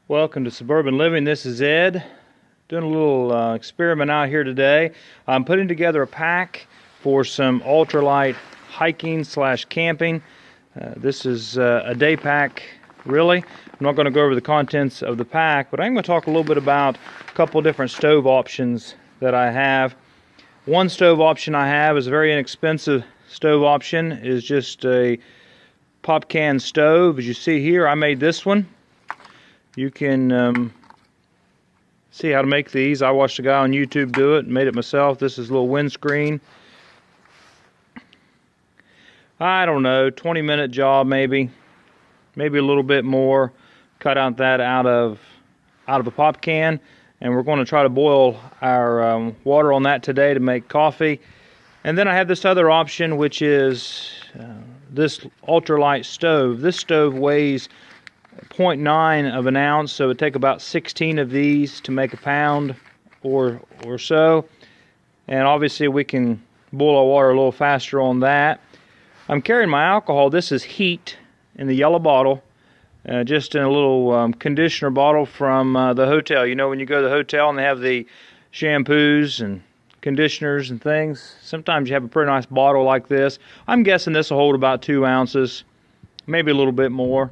Welcome to Suburban Living. This is Ed, doing a little experiment out here today. I'm putting together a pack for some ultralight hiking / camping. This is a day pack, really. I'm not going to go over the contents of the pack, but I'm going to talk a little bit about a couple different stove options that I have. One stove option I have is a very inexpensive stove option. It is just a pop can stove. As you see here, I made this one. You can see how to make these. I watched a guy on YouTube do it and made it myself. This is a little windscreen. I don't know, 20-minute job maybe a little bit more. Cut out of a pop can, and we're going to try to boil our water on that today to make coffee. And then I have this other option, which is this ultralight stove. This stove weighs 0.9 of an ounce, so it would take about 16 of these to make a pound or so. And obviously we can boil our water a little faster on that. I'm carrying my alcohol. This is Heat in the yellow bottle, just in a little conditioner bottle from the hotel. You know, when you go to the hotel and they have the shampoos and conditioners and things, sometimes you have a pretty nice bottle like this. I'm guessing this will hold about 2 ounces, maybe a little bit more.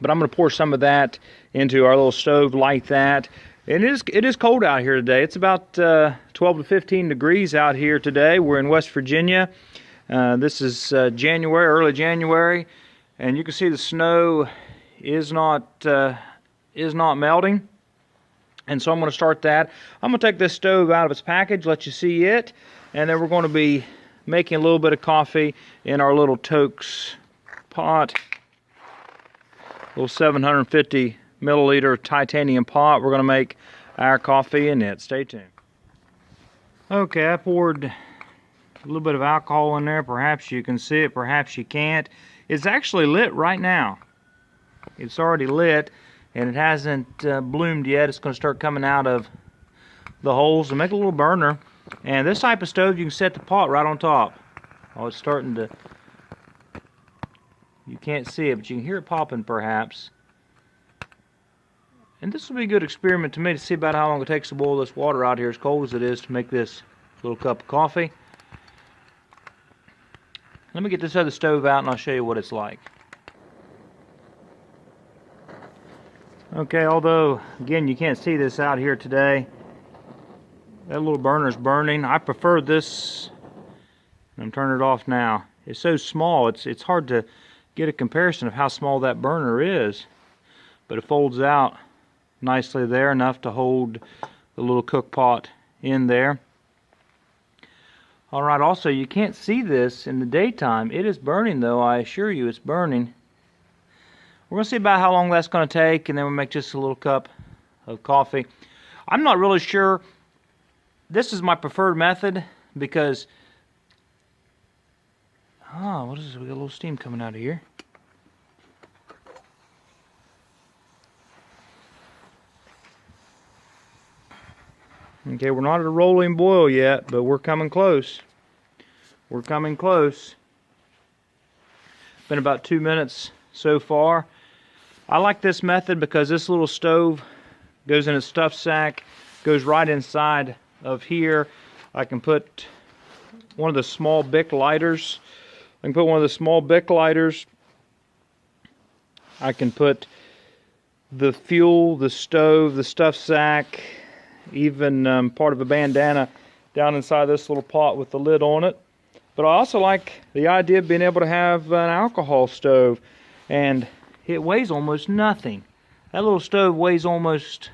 But I'm going to pour some of that into our little stove, light that. And it is cold out here today. It's about 12 to 15 degrees out here today. We're in West Virginia. This is January, early January, and you can see the snow is not melting. And so I'm going to start that. I'm going to take this stove out of its package, let you see it, and then we're going to be making a little bit of coffee in our little Tokes pot. Little 750 milliliter titanium pot. We're going to make our coffee in it. Stay tuned. Okay, I poured a little bit of alcohol in there. Perhaps you can see it, perhaps you can't. It's actually lit right now. It's already lit, and it hasn't bloomed yet. It's going to start coming out of the holes and make a little burner. And this type of stove, you can set the pot right on top. Oh, it's starting to... You can't see it, but you can hear it popping perhaps. And this will be a good experiment to me to see about how long it takes to boil this water out here, as cold as it is, to make this little cup of coffee. Let me get this other stove out and I'll show you what it's like. Okay, although, again, you can't see this out here today. That little burner's burning. I prefer this. I'm turning it off now. It's so small, it's hard to get a comparison of how small that burner is, but it folds out nicely there, enough to hold the little cook pot in there. Alright, also you can't see this in the daytime. It is burning though, I assure you it's burning. We're going to see about how long that's going to take, and then we'll make just a little cup of coffee. I'm not really sure. This is my preferred method because what is this? We got a little steam coming out of here. Okay, we're not at a rolling boil yet, but we're coming close. We're coming close. Been about 2 minutes so far. I like this method because this little stove goes in a stuff sack, goes right inside of here. I can put one of the small Bic lighters. I can put one of the small Bic lighters. I can put the fuel, the stove, the stuff sack, even part of a bandana down inside this little pot with the lid on it. But I also like the idea of being able to have an alcohol stove, and it weighs almost nothing. That little stove weighs almost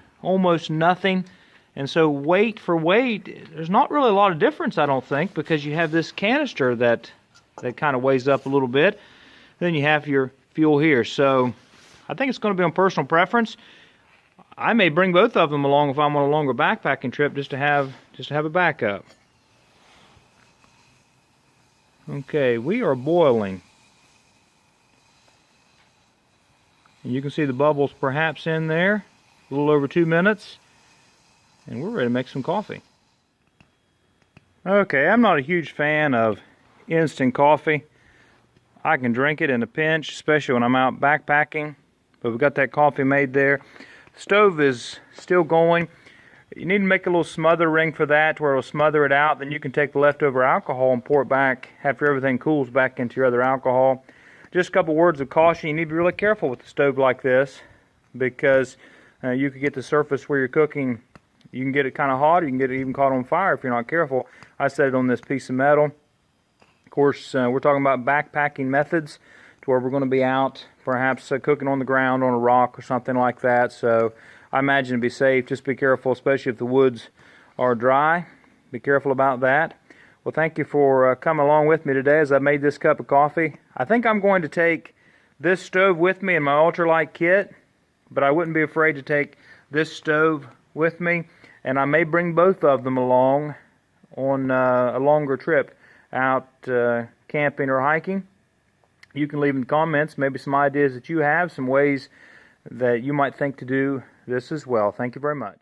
nothing, and so weight for weight, there's not really a lot of difference, I don't think, because you have this canister that kind of weighs up a little bit. Then you have your fuel here. So I think it's going to be on personal preference. I may bring both of them along if I'm on a longer backpacking trip, just to have a backup. Okay, we are boiling. And you can see the bubbles perhaps in there. A little over 2 minutes. And we're ready to make some coffee. Okay, I'm not a huge fan of instant coffee. I can drink it in a pinch, especially when I'm out backpacking. But we've got that coffee made there. The stove is still going. You need to make a little smother ring for that to where it'll smother it out. Then you can take the leftover alcohol and pour it back after everything cools back into your other alcohol. Just a couple words of caution. You need to be really careful with a stove like this because you could get the surface where you're cooking. You can get it kind of hot, or you can get it even caught on fire if you're not careful. I set it on this piece of metal. Of course, we're talking about backpacking methods to where we're going to be out perhaps cooking on the ground on a rock or something like that. So I imagine it'd be safe. Just be careful, especially if the woods are dry. Be careful about that. Well, thank you for coming along with me today as I made this cup of coffee. I think I'm going to take this stove with me in my Ultralight kit, but I wouldn't be afraid to take this stove with me, and I may bring both of them along on a longer trip out camping or hiking. You can leave in the comments maybe some ideas that you have, some ways that you might think to do this as well. Thank you very much.